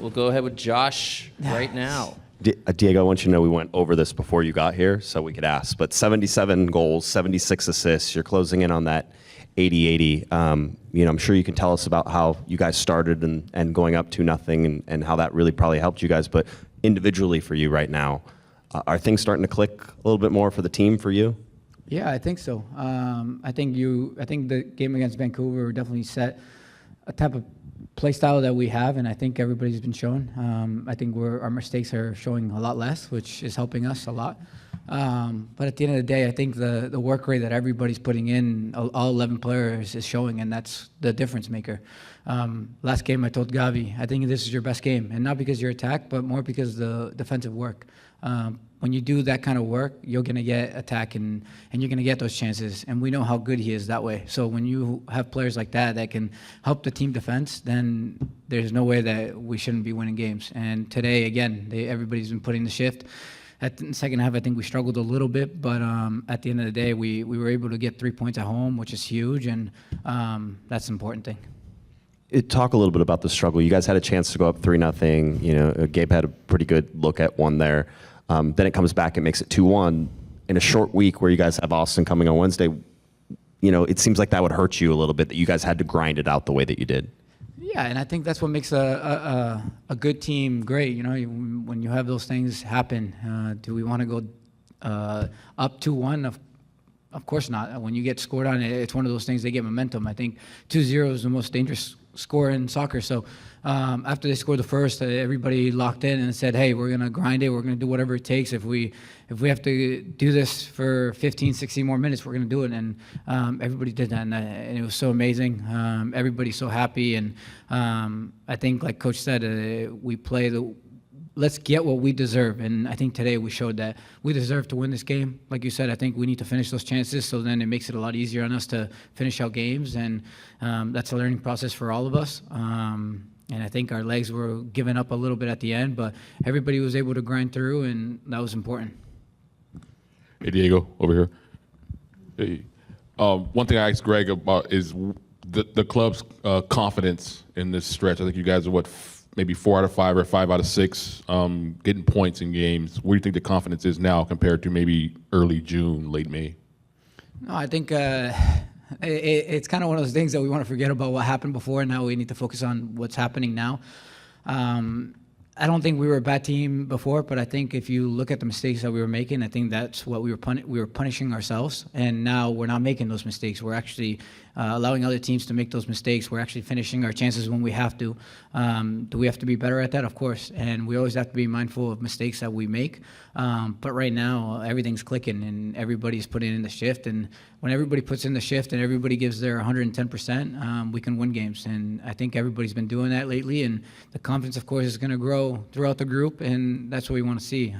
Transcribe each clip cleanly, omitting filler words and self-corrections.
we'll go ahead with Josh right now. Diego, I want you to know we went over this before you got here, so we could ask. But 77 goals, 76 assists. You're closing in on that 80-80. I'm sure you can tell us about how you guys started and going up 2-0 and how that really probably helped you guys. But individually for you right now, are things starting to click a little bit more for the team for you? Yeah, I think so. I think the game against Vancouver definitely set a type of play style that we have, and I think everybody's been shown. I think our mistakes are showing a lot less, which is helping us a lot. But at the end of the day, I think the work rate that everybody's putting in, all 11 players, is showing, and that's the difference maker. Last game I told Gavi, I think this is your best game, and not because you're attacked, but more because the defensive work. When you do that kind of work, you're going to get attack and you're going to get those chances. And we know how good he is that way. So when you have players like that can help the team defense, then there's no way that we shouldn't be winning games. And today, again, everybody's been putting the shift. At the second half, I think we struggled a little bit, but at the end of the day, we were able to get 3 points at home, which is huge, and that's the important thing. Talk a little bit about the struggle. You guys had a chance to go up 3-0. Gabe had a pretty good look at one there. Then it comes back and makes it 2-1 in a short week where you guys have Austin coming on Wednesday. It seems like that would hurt you a little bit that you guys had to grind it out the way that you did. Yeah, and I think that's what makes a good team great. When you have those things happen, do we want to go up 2-1? Of course not. When you get scored on, it's one of those things, they get momentum. I think 2-0 is the most dangerous score in soccer. So after they scored the first, everybody locked in and said, hey, we're going to grind it. We're going to do whatever it takes. If we have to do this for 15, 16 more minutes, we're going to do it. And everybody did that, and it was so amazing. Everybody's so happy. And I think, like Coach said, we play let's get what we deserve. And I think today we showed that we deserve to win this game. Like you said, I think we need to finish those chances, so then it makes it a lot easier on us to finish out games. And that's a learning process for all of us. And I think our legs were giving up a little bit at the end, but everybody was able to grind through, and that was important. Hey, Diego, over here. Hey. One thing I asked Greg about is the club's confidence in this stretch. I think you guys are, maybe 4 out of 5 or 5 out of 6 getting points in games. What do you think the confidence is now compared to maybe early June, late May? No, I think it's kind of one of those things that we want to forget about what happened before, and now we need to focus on what's happening now. I don't think we were a bad team before, but I think if you look at the mistakes that we were making, I think that's what we were punishing ourselves, and now we're not making those mistakes. We're actually allowing other teams to make those mistakes. We're actually finishing our chances when we have to. Do we have to be better at that? Of course, and we always have to be mindful of mistakes that we make. But right now, everything's clicking, and everybody's putting in the shift. And when everybody puts in the shift and everybody gives their 110%, we can win games. And I think everybody's been doing that lately, and the confidence, of course, is going to grow throughout the group, and that's what we want to see.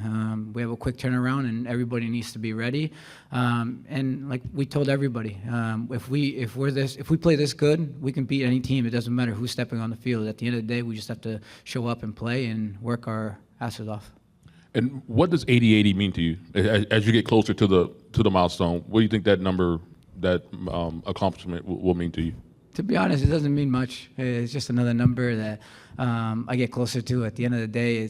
We have a quick turnaround, and everybody needs to be ready. And like we told everybody, if we play this good, we can beat any team. It doesn't matter who's stepping on the field. At the end of the day, we just have to show up and play and work our asses off. And what does 80-80 mean to you as you get closer to the milestone? What do you think that number, that accomplishment will mean to you? To be honest, it doesn't mean much. It's just another number that I get closer to. At the end of the day,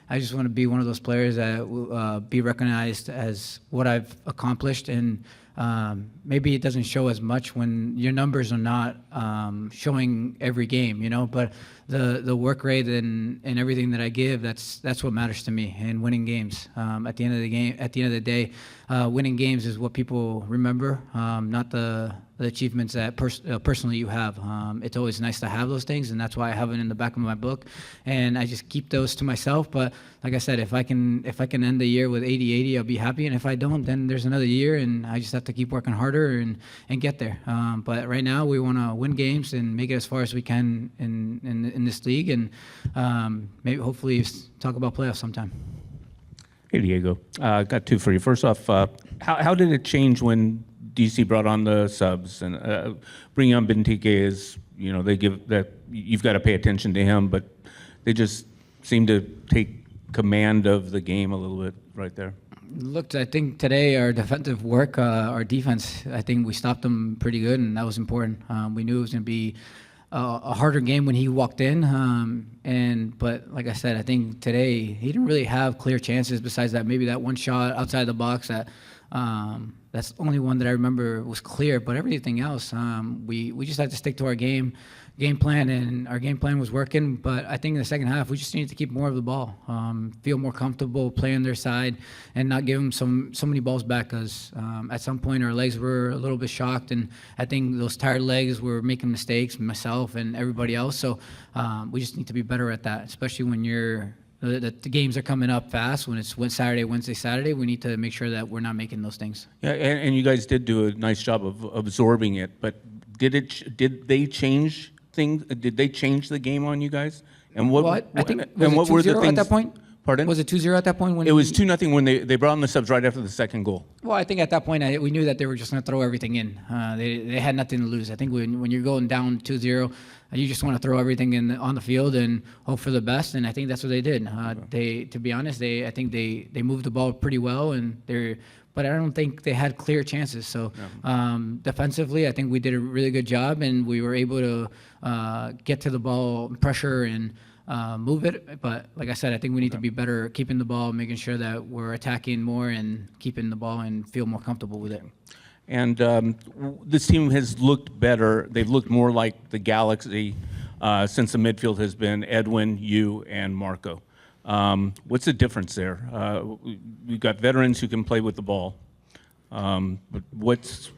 I just want to be one of those players that will be recognized as what I've accomplished. And maybe it doesn't show as much when your numbers are not showing every game, but the work rate and everything that I give, that's what matters to me, and winning games. At the end of the day, winning games is what people remember, not the achievements that personally you have. It's always nice to have those things, and that's why I have it in the back of my book, and I just keep those to myself. But like I said, if I can end the year with 80-80, I'll be happy, and if I don't, then there's another year, and I just have to keep working harder and get there. But right now, we want to win games and make it as far as we can in this league, and maybe hopefully talk about playoffs sometime. Hey, Diego. Got 2 for you. First off, how did it change when DC brought on the subs and bringing on Benteke is, they give that you've got to pay attention to him, but they just seem to take command of the game a little bit right there. Look, I think today our defensive work, our defense, I think we stopped them pretty good, and that was important. We knew it was going to be a harder game when he walked in. But like I said, I think today he didn't really have clear chances besides that maybe that one shot outside the box that that's the only one that I remember was clear. But everything else, we just had to stick to our game plan, and our game plan was working. But I think in the second half, we just needed to keep more of the ball, feel more comfortable, play on their side, and not give them so many balls back. Because at some point, our legs were a little bit shocked, and I think those tired legs were making mistakes, myself and everybody else. So we just need to be better at that, especially when the games are coming up fast. When it's Saturday, Wednesday, Saturday, we need to make sure that we're not making those things. Yeah, and you guys did do a nice job of absorbing it, but did they change things? Did they change the game on you guys? And what? I think and what were the 2-0 things at that point? Pardon? Was it 2-0 at that point? When It was 2-0 when they brought on the subs right after the second goal. Well, I think at that point we knew that they were just going to throw everything in. They had nothing to lose. I think when you're going down 2-0, you just want to throw everything on the field and hope for the best. And I think that's what they did. To be honest, I think they moved the ball pretty well, but I don't think they had clear chances. So defensively, I think we did a really good job, and we were able to get to the ball, pressure, and move it. But like I said, I think we need to be better keeping the ball, making sure that we're attacking more and keeping the ball and feel more comfortable with it. And this team has looked better. They've looked more like the Galaxy since the midfield has been Edwin, you, and Marco. What's the difference there? We've got veterans who can play with the ball. But what's,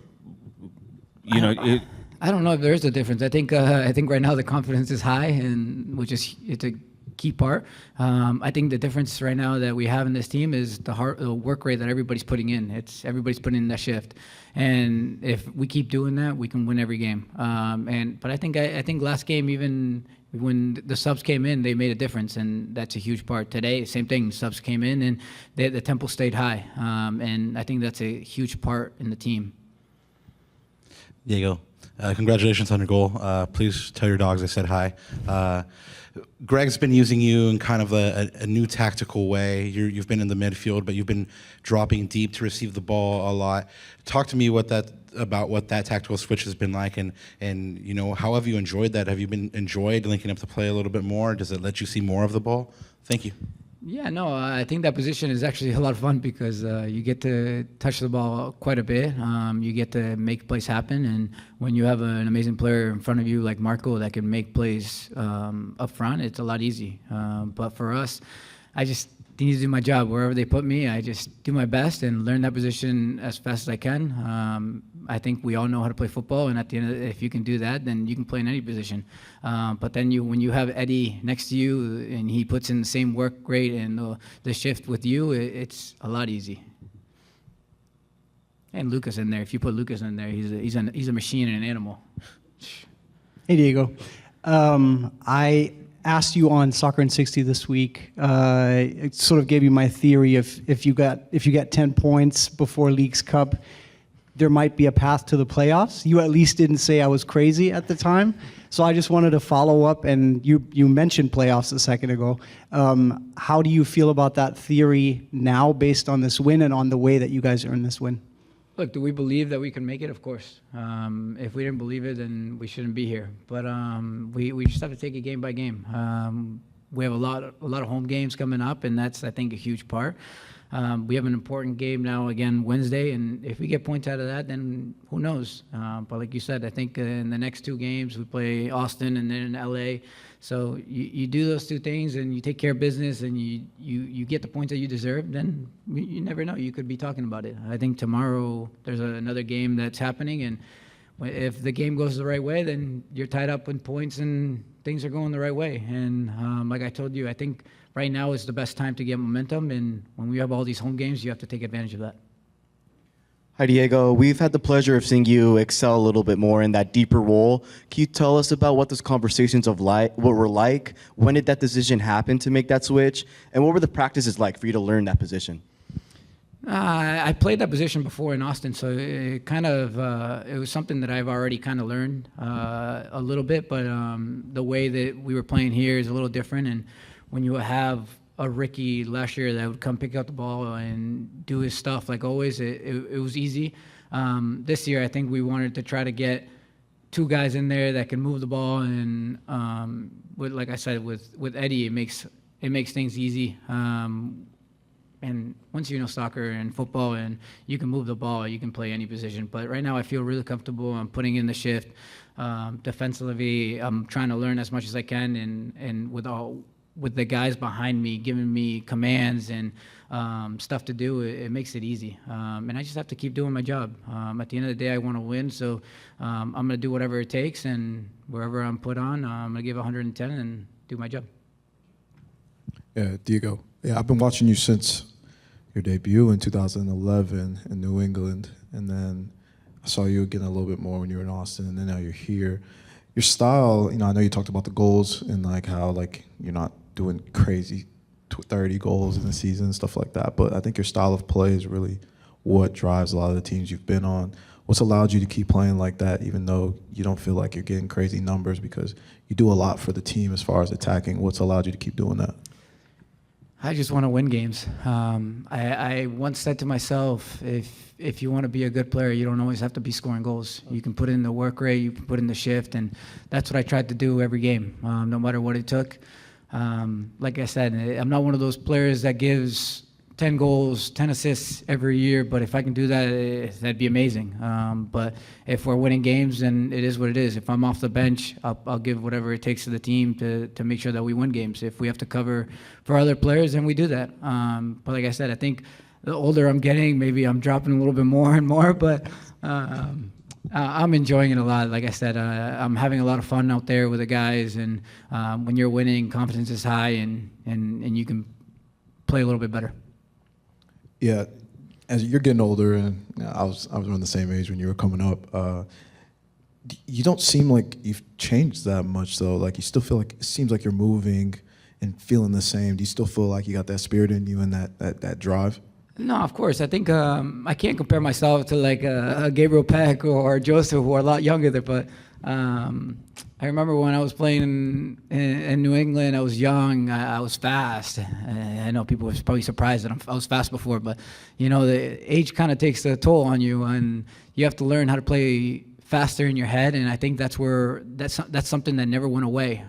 I don't know if there is a difference. I think right now the confidence is high, and it's a key part. I think the difference right now that we have in this team is the work rate that everybody's putting in. Everybody's putting in that shift, and if we keep doing that, we can win every game. But I think last game, even when the subs came in, they made a difference, and that's a huge part. Today, same thing. Subs came in, and the tempo stayed high, and I think that's a huge part in the team. Diego, congratulations on your goal. Please tell your dogs I said hi. Greg's been using you in kind of a new tactical way. You've been in the midfield, but you've been dropping deep to receive the ball a lot. Talk to me about what that tactical switch has been like, and how have you enjoyed that? Have you enjoyed linking up the play a little bit more? Does it let you see more of the ball? Thank you. Yeah, no, I think that position is actually a lot of fun because you get to touch the ball quite a bit. You get to make plays happen, and when you have an amazing player in front of you like Marco that can make plays up front, it's a lot easy. But for us, I just need to do my job wherever they put me. I just do my best and learn that position as fast as I can. I think we all know how to play football, and at the end of it, if you can do that, then you can play in any position. But then when you have Eddie next to you and he puts in the same work rate and the shift with you, it's a lot easy. And Lucas in there. If you put Lucas in there, he's a machine and an animal. Hey, Diego. I asked you on Soccer in 60 this week. It sort of gave you my theory if you get 10 points before Leagues Cup, there might be a path to the playoffs. You at least didn't say I was crazy at the time. So I just wanted to follow up, and you mentioned playoffs a second ago. How do you feel about that theory now based on this win and on the way that you guys earned this win? Look, do we believe that we can make it? Of course. If we didn't believe it, then we shouldn't be here. But we just have to take it game by game. We have a lot of home games coming up, and that's, I think, a huge part. We have an important game now again Wednesday, and if we get points out of that, then who knows? But like you said, I think in the next two games we play Austin and then LA. So you do those two things and you take care of business and you get the points that you deserve, then you never know. You could be talking about it. I think tomorrow there's another game that's happening, and if the game goes the right way, then you're tied up with points and things are going the right way. And like I told you, I think right now is the best time to get momentum, and when we have all these home games, you have to take advantage of that. Hi, Diego. We've had the pleasure of seeing you excel a little bit more in that deeper role. Can you tell us about what those conversations what were like? When did that decision happen to make that switch? And what were the practices like for you to learn that position? I played that position before in Austin, so it was something that I've already kind of learned a little bit, but the way that we were playing here is a little different, and when you have a Ricky last year that would come pick up the ball and do his stuff like always, it was easy. This year, I think we wanted to try to get two guys in there that can move the ball, and like I said, with Eddie, it makes things easy. And once you know soccer and football and you can move the ball, you can play any position. But right now I feel really comfortable. I'm putting in the shift. Defensively, I'm trying to learn as much as I can, and with the guys behind me giving me commands and stuff to do, it makes it easy. And I just have to keep doing my job. At the end of the day, I want to win, so I'm going to do whatever it takes, and wherever I'm put on, I'm going to give 110 and do my job. Yeah, Diego. Yeah, I've been watching you since your debut in 2011 in New England, and then I saw you again a little bit more when you were in Austin, and then now you're here. Your style, I know you talked about the goals and like how like you're not doing crazy 30 goals in the season and stuff like that, but I think your style of play is really what drives a lot of the teams you've been on. What's allowed you to keep playing like that, even though you don't feel like you're getting crazy numbers, because you do a lot for the team as far as attacking? What's allowed you to keep doing that? I just want to win games. I once said to myself, if you want to be a good player, you don't always have to be scoring goals. You can put in the work rate, you can put in the shift, and that's what I tried to do every game, no matter what it took. Like I said, I'm not one of those players that gives 10 goals, 10 assists every year, but if I can do that, that'd be amazing. But if we're winning games, then it is what it is. If I'm off the bench, I'll give whatever it takes to the team to make sure that we win games. If we have to cover for other players, then we do that. But like I said, I think the older I'm getting, maybe I'm dropping a little bit more and more, but I'm enjoying it a lot. Like I said, I'm having a lot of fun out there with the guys, and when you're winning, confidence is high, and you can play a little bit better. Yeah, as you're getting older, and I was around the same age when you were coming up. You don't seem like you've changed that much, though. Like you still feel like it seems like you're moving and feeling the same. Do you still feel like you got that spirit in you and that drive? No, of course. I think I can't compare myself to like a Gabriel Peck or Joseph, who are a lot younger there. But I remember when I was playing in New England, I was young, I was fast. I know people were probably surprised that I was fast before, but the age kind of takes a toll on you, and you have to learn how to play faster in your head, and I think that's something that never went away.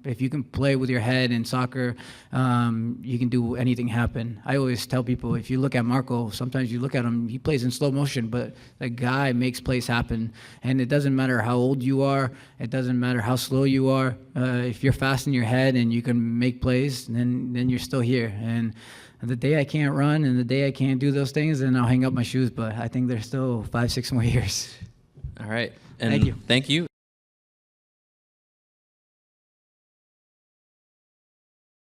If you can play with your head in soccer, you can do anything happen. I always tell people, if you look at Marco, sometimes you look at him, he plays in slow motion, but that guy makes plays happen, and it doesn't matter how old you are, it doesn't matter how slow you are. If you're fast in your head and you can make plays, then you're still here. And the day I can't run and the day I can't do those things, then I'll hang up my shoes, but I think there's still 5-6 more years. All right. And Thank you. Thank you.